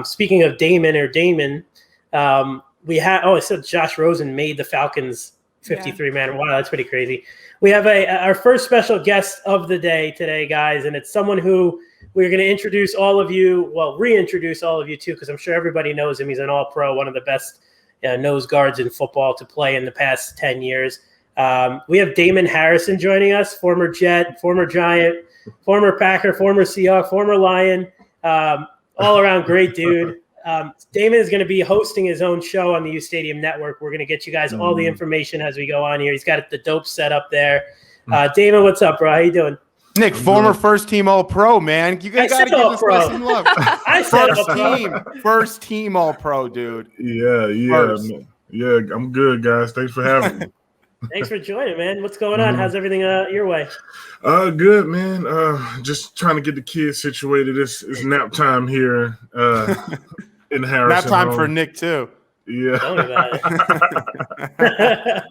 Speaking of Damon, we had. Oh, it said Josh Rosen made the Falcons 53-man. Wow, that's pretty crazy. We have our first special guest of the day today, guys, and it's someone who we're going to reintroduce all of you to, because I'm sure everybody knows him. He's an all-pro, one of the best nose guards in football to play in the past 10 years. We have Damon Harrison joining us, former Jet, former Giant, former Packer, former Seahawk, former Lion, all-around great dude. Damon is going to be hosting his own show on the U Stadium Network. We're going to get you guys all the information as we go on here. He's got the dope set up there. Damon, what's up, bro? How you doing? Nick, former first-team All-Pro, man. You got to give this guy some love. I said first team All-Pro, dude. Yeah, I'm good, guys. Thanks for having me. Thanks for joining, man. What's going on? How's everything your way? Good, man. Just trying to get the kids situated. It's nap time here in Harrison. Nap time for Nick, too. Yeah. Tell me about it.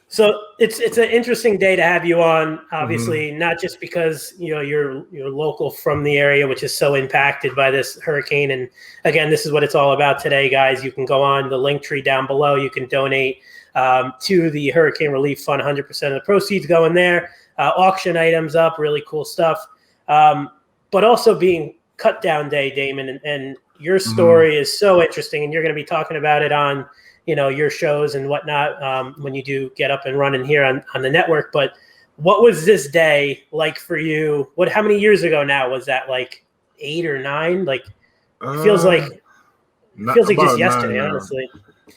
So it's an interesting day to have you on, obviously, not just because you're local from the area, which is so impacted by this hurricane. And again, this is what it's all about today, guys. You can go on the link tree down below. You can donate to the Hurricane Relief Fund. 100% of the proceeds going there. Auction items up, really cool stuff. But also being Cut Down Day, Damon, and your story is so interesting, and you're going to be talking about it on your shows and whatnot when you do get up and running here on the network. But what was this day like for you? How many years ago now was that? Like 8 or 9? Like feels like just yesterday, honestly.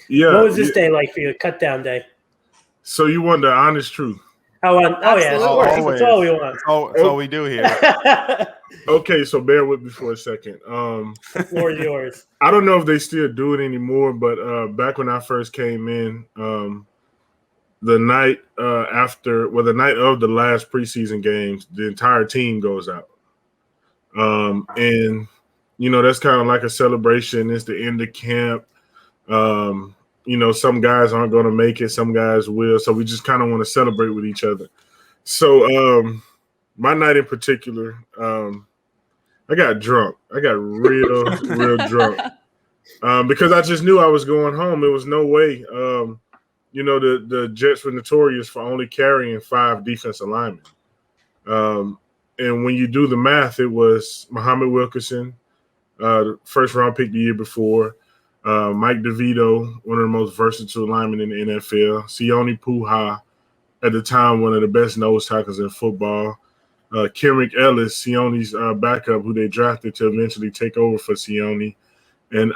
Yeah. What was this day like for you? Cut Down Day. So you want the honest truth? Yeah, of course. That's all we want. That's all we do here. Okay, so bear with me for a second. The floor is yours. I don't know if they still do it anymore, but back when I first came in, the night of the last preseason games, the entire team goes out. And that's kind of like a celebration. It's the end of camp. Some guys aren't going to make it. Some guys will. So we just kind of want to celebrate with each other. So my night in particular, I got drunk. I got real drunk because I just knew I was going home. There was no way. The Jets were notorious for only carrying 5 defensive linemen. And when you do the math, it was Muhammad Wilkerson, the first-round pick the year before, Mike DeVito, one of the most versatile linemen in the NFL, Sione Puha, at the time one of the best nose tackles in football, Kenrick Ellis, Sione's backup, who they drafted to eventually take over for Sione, and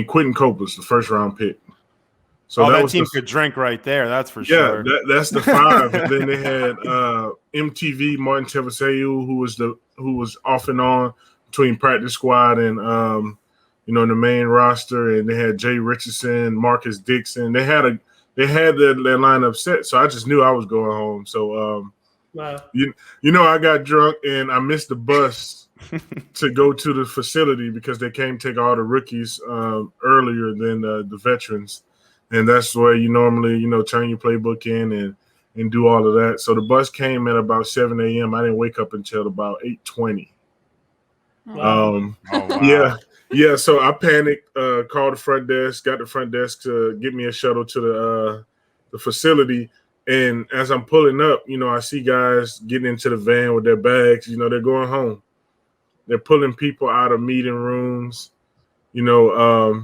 Quentin Copeland, the first-round pick. So that team could drink right there, that's for sure. Yeah, that's the 5. And then they had MTV, Martin Tevaseu, who was off and on between practice squad and the main roster, and they had Jay Richardson, Marcus Dixon. They had their lineup set, so I just knew I was going home. So wow. I got drunk and I missed the bus to go to the facility because they came take all the rookies earlier than the veterans, and that's where you normally turn your playbook in and do all of that. So the bus came at about 7 a.m. I didn't wake up until about 8:20. Wow. Wow. Yeah, so I panicked, called the front desk, got the front desk to get me a shuttle to the facility. And as I'm pulling up, I see guys getting into the van with their bags. They're going home. They're pulling people out of meeting rooms. So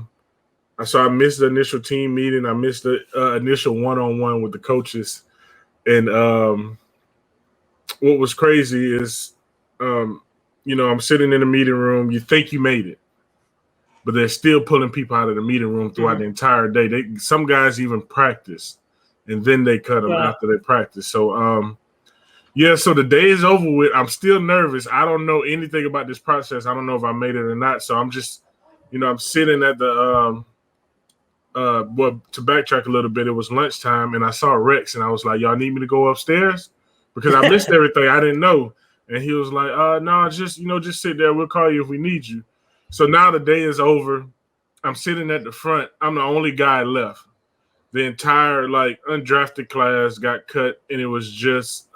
I missed the initial team meeting. I missed the initial one-on-one with the coaches. And what was crazy is, I'm sitting in the meeting room. You think you made it, but they're still pulling people out of the meeting room throughout the entire day. Some guys even practice, and then they cut them after they practice. So, so the day is over with. I'm still nervous. I don't know anything about this process. I don't know if I made it or not. So I'm just, I'm sitting at the to backtrack a little bit, it was lunchtime, and I saw Rex, and I was like, y'all need me to go upstairs? Because I missed everything. I didn't know. And he was like, no, just sit there. We'll call you if we need you. So now the day is over. I'm sitting at the front. I'm the only guy left. The entire undrafted class got cut, and it was just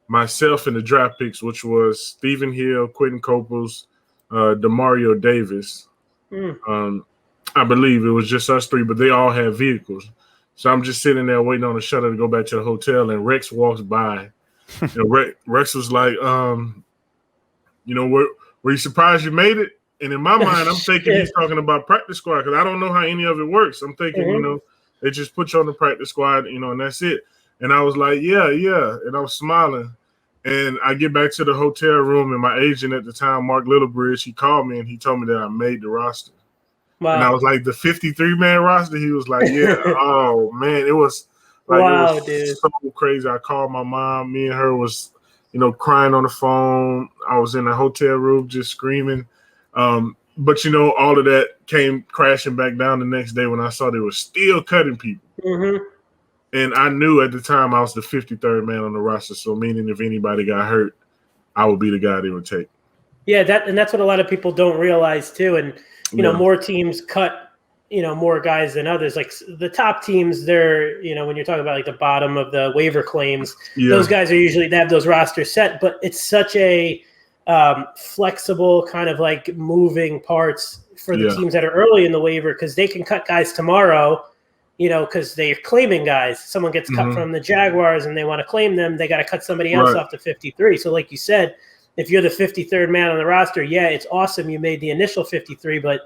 myself and the draft picks, which was Stephen Hill, Quentin Coples, Demario Davis. I believe it was just us three, but they all had vehicles. So I'm just sitting there waiting on the shuttle to go back to the hotel, and Rex walks by. And Rex was like, were you surprised you made it? And in my mind, I'm thinking he's talking about practice squad because I don't know how any of it works. I'm thinking, they just put you on the practice squad, and that's it. And I was like, yeah. And I was smiling. And I get back to the hotel room, and my agent at the time, Mark Littlebridge, he called me and he told me that I made the roster. Wow. And I was like, the 53-man roster? He was like, yeah. Oh, man. It was dude. So crazy. I called my mom. Me and her was, crying on the phone. I was in the hotel room just screaming. But, all of that came crashing back down the next day when I saw they were still cutting people. Mm-hmm. And I knew at the time I was the 53rd man on the roster. So meaning if anybody got hurt, I would be the guy they would take. Yeah, that's what a lot of people don't realize too. And, more teams cut, more guys than others. Like the top teams, they're, when you're talking about like the bottom of the waiver claims, those guys are usually, they have those rosters set, but it's such a flexible kind of like moving parts for the teams that are early in the waiver because they can cut guys tomorrow, because they're claiming guys. Someone gets cut from the Jaguars and they want to claim them. They got to cut somebody else off to 53. So like you said, if you're the 53rd man on the roster, it's awesome. You made the initial 53, but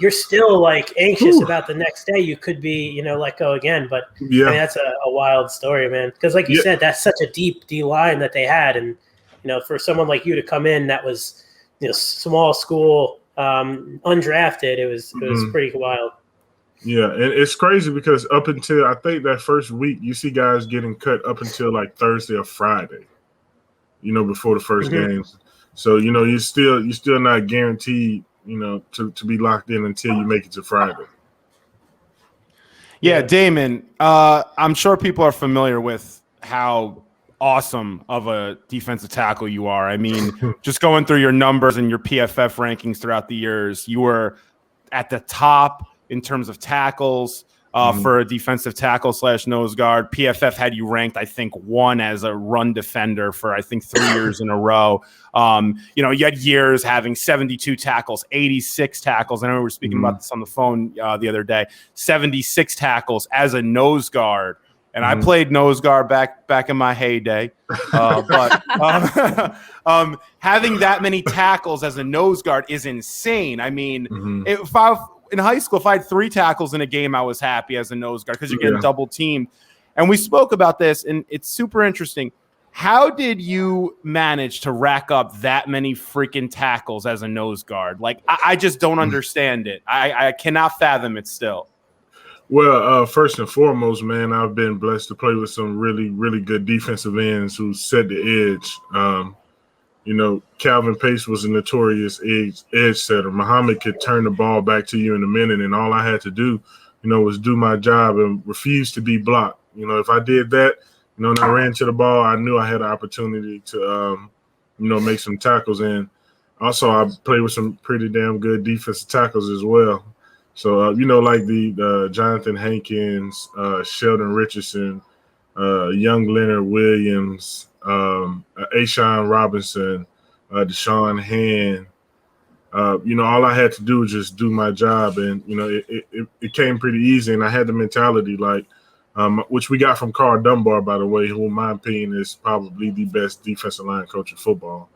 you're still like anxious about the next day. You could be, let go again. But I mean, that's a wild story, man. Because like you said, that's such a deep D line that they had. And, for someone like you to come in, that was, small school, undrafted. It was pretty wild. Yeah, and it's crazy because up until I think that first week, you see guys getting cut up until like Thursday or Friday, before the first games. So, you're still not guaranteed, to be locked in until you make it to Friday. Yeah, Damon, I'm sure people are familiar with how awesome of a defensive tackle you are. I mean, just going through your numbers and your PFF rankings throughout the years, you were at the top in terms of tackles for a defensive tackle / nose guard. PFF had you ranked, I think, 1 as a run defender for, I think, 3 years in a row. You had years having 72 tackles, 86 tackles. I know we were speaking about this on the phone the other day. 76 tackles as a nose guard. And I played nose guard back in my heyday. But having that many tackles as a nose guard is insane. I mean, in high school, if I had 3 tackles in a game, I was happy as a nose guard because you're getting double teamed. And we spoke about this, and it's super interesting. How did you manage to rack up that many freaking tackles as a nose guard? Like, I just don't understand it. I cannot fathom it still. Well, first and foremost, man, I've been blessed to play with some really, really good defensive ends who set the edge. Calvin Pace was a notorious edge setter. Muhammad could turn the ball back to you in a minute, and all I had to do, was do my job and refuse to be blocked. If I did that, and I ran to the ball, I knew I had an opportunity to, make some tackles. And also I played with some pretty damn good defensive tackles as well. So, like the Jonathan Hankins, Sheldon Richardson, young Leonard Williams, Ashawn Robinson, Deshaun Hand. All I had to do was just do my job. And, it came pretty easy. And I had the mentality which we got from Carl Dunbar, by the way, who in my opinion is probably the best defensive line coach in football.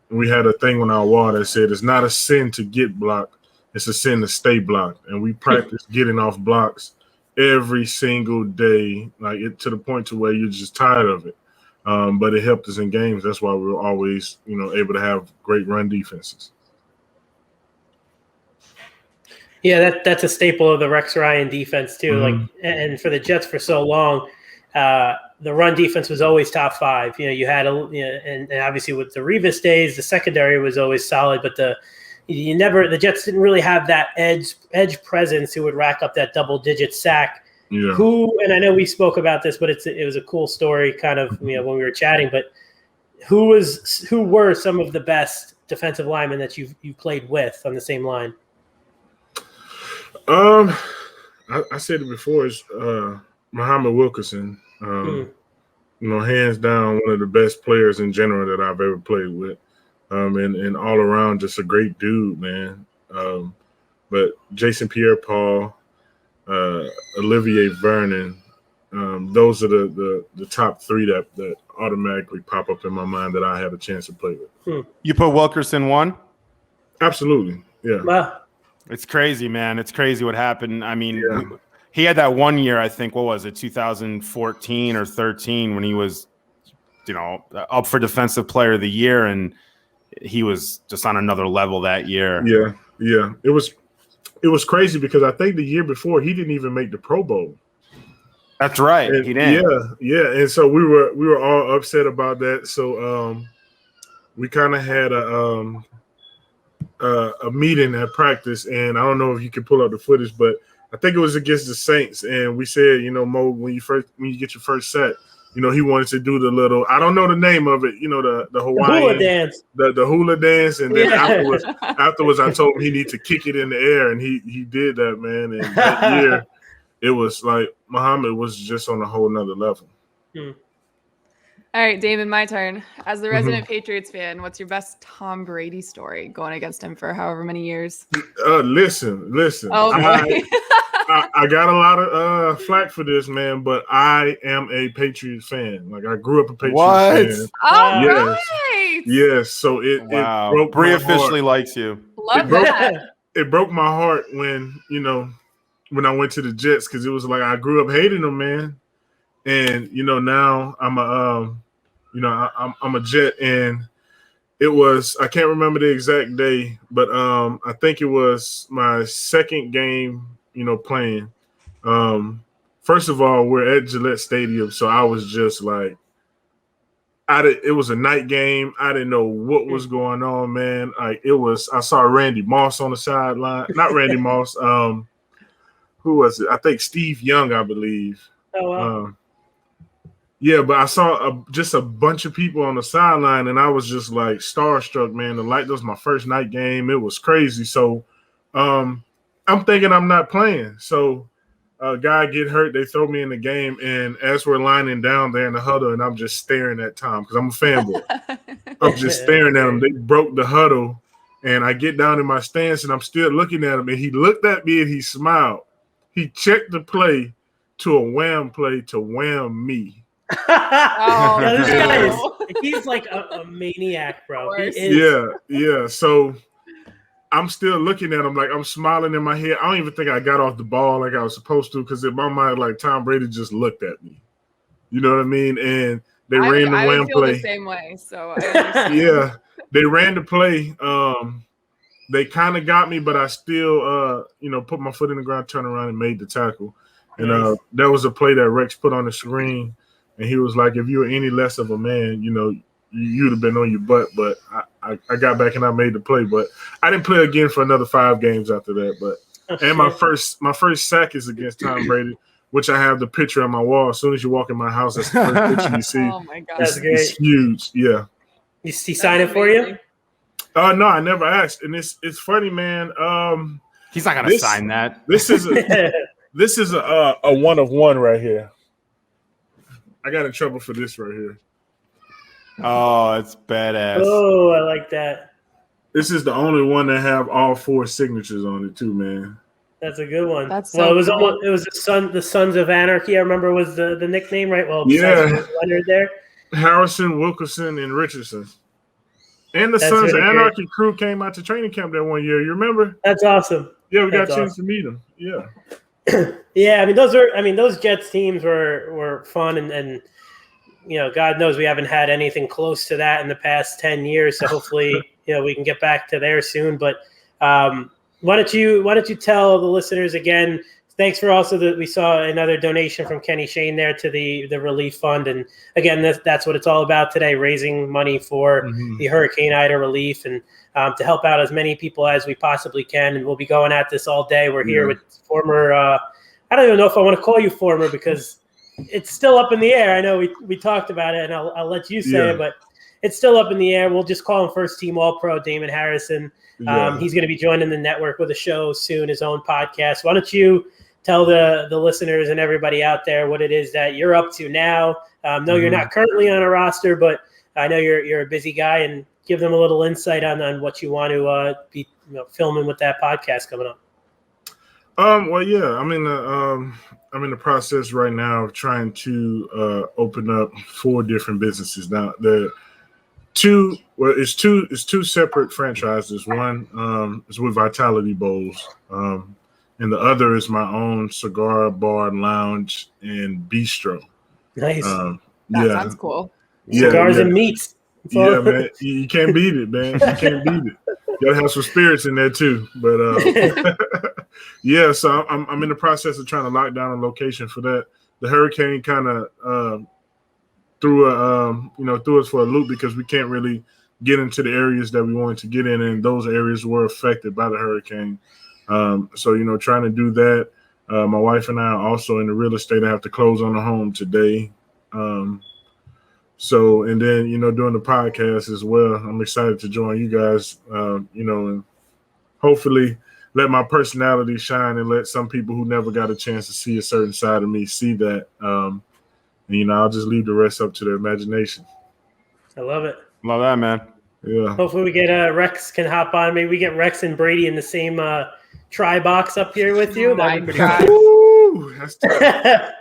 We had a thing on our wall that said it's not a sin to get blocked. It's a sin to stay blocked. And we practice getting off blocks every single day, to the point to where you're just tired of it. But it helped us in games. That's why we were always, able to have great run defenses. Yeah, that's a staple of the Rex Ryan defense too. And for the Jets for so long, the run defense was always top 5. You had and obviously with the Revis days, the secondary was always solid, but the Jets didn't really have that edge presence who would rack up that double-digit sack. Yeah. And I know we spoke about this, but it was a cool story kind of when we were chatting. But who were some of the best defensive linemen that you played with on the same line? I said it before. It's Muhammad Wilkerson. hands down, one of the best players in general that I've ever played with. And all around just a great dude, man. But Jason Pierre-Paul, Olivier Vernon, those are the top three that automatically pop up in my mind that I had a chance to play with. You put Wilkerson 1? Absolutely, yeah. Wow. It's crazy, man. It's crazy what happened. I mean, he had that one year, I think, what was it, 2014 or 13, when he was, up for Defensive Player of the Year, and he was just on another level that year. Yeah. It was crazy because I think the year before he didn't even make the Pro Bowl. That's right. And he didn't. Yeah. And so we were all upset about that. So we kind of had a meeting at practice, and I don't know if you can pull up the footage, but I think it was against the Saints, and we said, Mo, when you get your first set, he wanted to do the little, I don't know the name of it, the Hawaiian hula dance, the hula dance, and then afterwards I told him he needed to kick it in the air, and he did that, man. And that year, it was like Muhammad was just on a whole nother level. All right, Damon, my turn. As the resident Patriots fan, what's your best Tom Brady story going against him for however many years? Listen. Oh, boy. I got a lot of flack for this, man, but I am a Patriots fan. Like, I grew up a Patriots fan. Oh, yes. Right. Yes, so it broke Bree my officially heart. likes you. Love that. It broke my heart when I went to the Jets, because it was like I grew up hating them, man. And now I'm a Jet, and it was, I can't remember the exact day, but I think it was my second game, playing. First of all, we're at Gillette Stadium, so I was just like, it was a night game. I didn't know what was going on, man. Like, I saw Randy Moss on the sideline. Not Randy Moss. Who was it? I think Steve Young, I believe. Oh, wow. Yeah, but I saw just a bunch of people on the sideline, and I was just like starstruck, man. That was my first night game. It was crazy. So I'm thinking I'm not playing. So a guy get hurt, they throw me in the game, and as we're lining down there in the huddle, and I'm just staring at Tom because I'm a fanboy. I'm just staring at him. They broke the huddle, and I get down in my stance, and I'm still looking at him, and he looked at me and he smiled. He checked the play to a wham play to wham me. This guy he's like a maniac, bro. He is. Yeah. So I'm still looking at him, like I'm smiling in my head. I don't even think I got off the ball like I was supposed to, because in my mind, like, Tom Brady just looked at me. You know what I mean? And they ran the wham play. The same way. So I understand. Yeah, they ran the play. They kind of got me, but I still, put my foot in the ground, turned around, and made the tackle. And that was a play that Rex put on the screen. And he was like, if you were any less of a man, you'd have been on your butt. But I got back and I made the play. But I didn't play again for another 5 games after that. But my first sack is against Tom Brady, which I have the picture on my wall. As soon as you walk in my house, that's the first picture you see. Oh my God, that's great. It's huge. Yeah. He sign it for you? No, I never asked. And it's funny, man. He's not gonna sign that. This is a 1 of 1 right here. I got in trouble for this right here. Oh, it's badass. Oh, I like that. This is the only one that have all 4 signatures on it too, man. That's a good one. That's so cool. It was the Sons of Anarchy, I remember, was the nickname, right? Well, yeah, Leonard there. Harrison, Wilkerson, and Richardson. And the Sons of Anarchy crew came out to training camp that one year. You remember? That's awesome. Yeah, we got a chance to meet them. Yeah. Yeah, those Jets teams were fun, and God knows we haven't had anything close to that in the past 10 years. So hopefully, we can get back to there soon. But why don't you tell the listeners again? Thanks for also that we saw another donation from Kenny Shane there to the relief fund, and again, that's what it's all about today: raising money for the Hurricane Ida relief and to help out as many people as we possibly can. And we'll be going at this all day. We're here with former. I don't even know if I want to call you former because it's still up in the air. I know we talked about it, and I'll let you say it, but it's still up in the air. We'll just call him first team All-Pro Damon Harrison. He's going to be joining the network with a show soon, his own podcast. Why don't you tell the listeners and everybody out there what it is that you're up to now. No, you're not currently on a roster, but I know you're a busy guy, and give them a little insight on what you want to be filming with that podcast coming up. Well, yeah, I'm in the process right now of trying to open up 4 different businesses. Now, it's two separate franchises. One is with Vitality Bowls, and the other is my own cigar bar and lounge and bistro. Nice. That sounds cool. Cigars and meats. Yeah, man, you can't beat it, man. You can't beat it. You gotta have some spirits in there too. But yeah, so I'm in the process of trying to lock down a location for that. The hurricane kind of threw us for a loop because we can't really get into the areas that we wanted to get in, and those areas were affected by the hurricane. So trying to do that. My wife and I are also in the real estate. I have to close on a home today. So, and then, doing the podcast as well. I'm excited to join you guys, and hopefully let my personality shine and let some people who never got a chance to see a certain side of me see that. And, I'll just leave the rest up to their imagination. I love it. Love that, man. Yeah. Hopefully we get Rex can hop on. Maybe we get Rex and Brady in the same try box up here with you. That'd be pretty cool. Ooh, that's tough.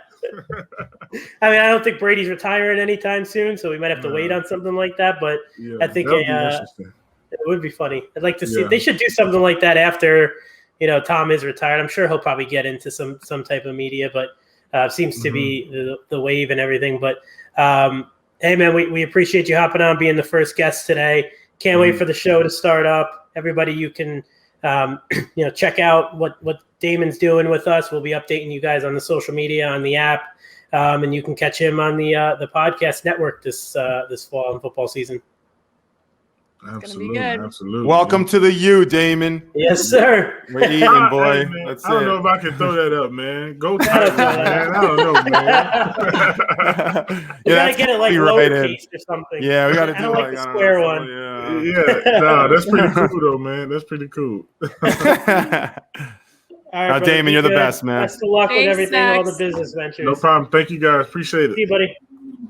I mean, I don't think Brady's retiring anytime soon, so we might have to wait on something like that. But Yeah, I think it would be funny. I'd like to see. Yeah. They should do something like that after Tom is retired. I'm sure he'll probably get into some type of media, but seems to be the wave and everything. But hey, man, we appreciate you hopping on, being the first guest today. Can't wait for the show to start up. Everybody, you can check out what Damon's doing with us. We'll be updating you guys on the social media, on the app, and you can catch him on the podcast network this fall and football season. Absolutely, good. absolutely. Welcome to the U, Damon. Yes, sir. We're eating, boy. Hey, man, That's I don't it. know if I can throw that up, man. Go Titans, man. I don't know, man. You gotta get it like right lowercase or something. Yeah, we gotta I do don't like the square one. Yeah, that's pretty cool though, man. That's pretty cool. All right, Now, brother, Damon, be you're the good. best, man. Best of luck with Thanks, everything, all the Max. business ventures. No problem. Thank you guys. Appreciate it. See you, buddy.